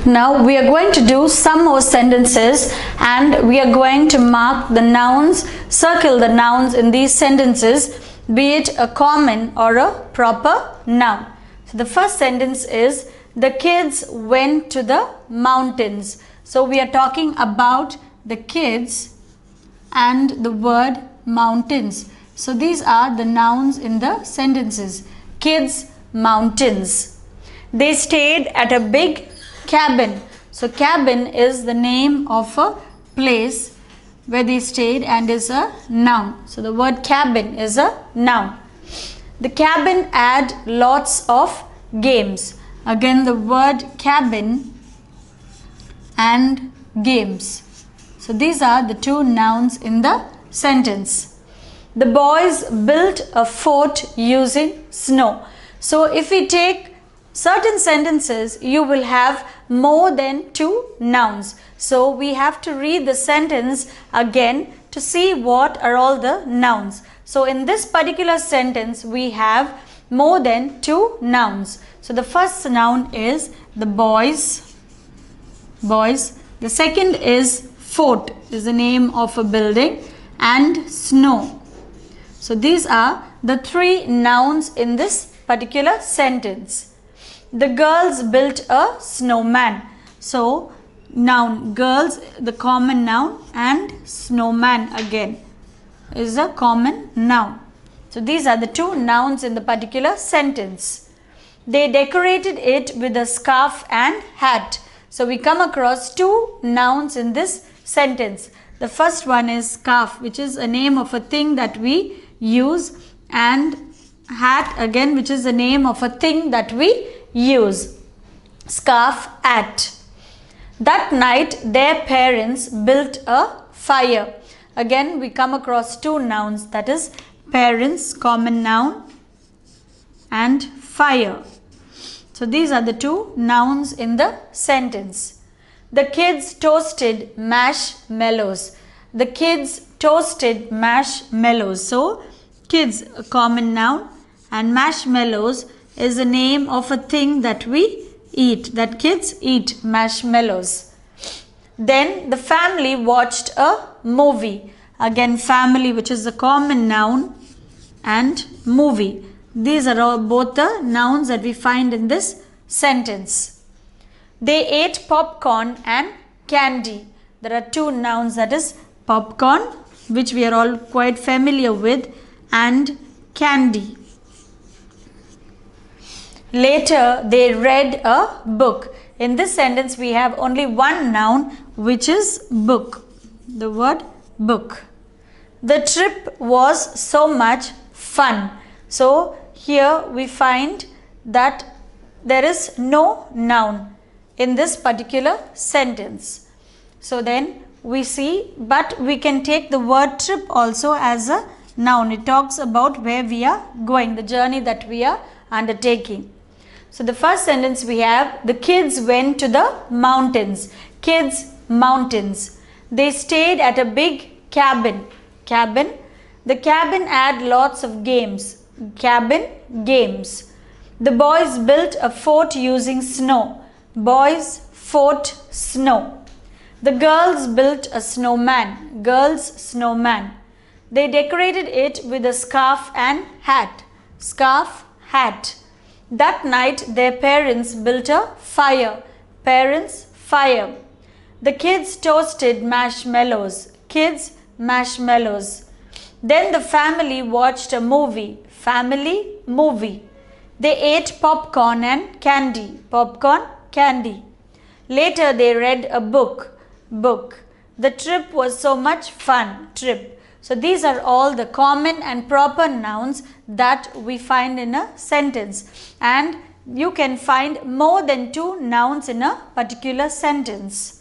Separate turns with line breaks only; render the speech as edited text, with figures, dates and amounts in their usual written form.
Now we are going to do some more sentences and we are going to mark the nouns, circle the nouns in these sentences, be it a common or a proper noun. So the first sentence is, the kids went to the mountains. So we are talking about the kids and the word mountains. So these are the nouns in the sentences. Kids, mountains. They stayed at a big cabin. So cabin is the name of a place where they stayed and is a noun. So the word cabin is a noun. The cabin had lots of games. Again the word cabin and games. So these are the two nouns in the sentence. The boys built a fort using snow. So if we take certain sentences, you will have more than two nouns. So we have to read the sentence again to see what are all the nouns. So in this particular sentence, we have more than two nouns. So the first noun is the boys. The second is fort, is the name of a building, and snow. So these are the three nouns in this particular sentence. The girls built a snowman. So noun, girls, the common noun, and snowman again is a common noun. So these are the two nouns in the particular sentence. They decorated it with a scarf and hat. So we come across two nouns in this sentence. The first one is scarf, which is a name of a thing that we use, and hat again, which is the name of a thing that we use. Scarf, hat. That night their parents built a fire. Again we come across two nouns, that is parents, common noun, and fire. So these are the two nouns in the sentence. The kids toasted marshmallows. The kids toasted marshmallows. So kids, a common noun, and marshmallows is the name of a thing that we eat, that kids eat, marshmallows. Then the family watched a movie. Again family, which is a common noun, and movie. These are all both the nouns that we find in this sentence. They ate popcorn and candy. There are two nouns, that is popcorn, which we are all quite familiar with, and candy. Later they read a book. In this sentence we have only one noun, which is book, the word book. The trip was so much fun. So here we find that there is no noun in this particular sentence. So then we see, but we can take the word trip also as a noun. It talks about where we are going, the journey that we are undertaking. So the first sentence we have, the kids went to the mountains. Kids, mountains. They stayed at a big cabin. Cabin. The cabin had lots of games. Cabin, games. The boys built a fort using snow. Boys, fort, snow. The girls built a snowman. Girls, snowman. They decorated it with a scarf and hat. Scarf, hat. That night their parents built a fire. Parents, fire. The kids toasted marshmallows. Kids, marshmallows. Then the family watched a movie. Family, movie. They ate popcorn and candy. Popcorn, candy. Later they read a book. Book. The trip was so much fun. Trip. So these are all the common and proper nouns that we find in a sentence. And you can find more than two nouns in a particular sentence.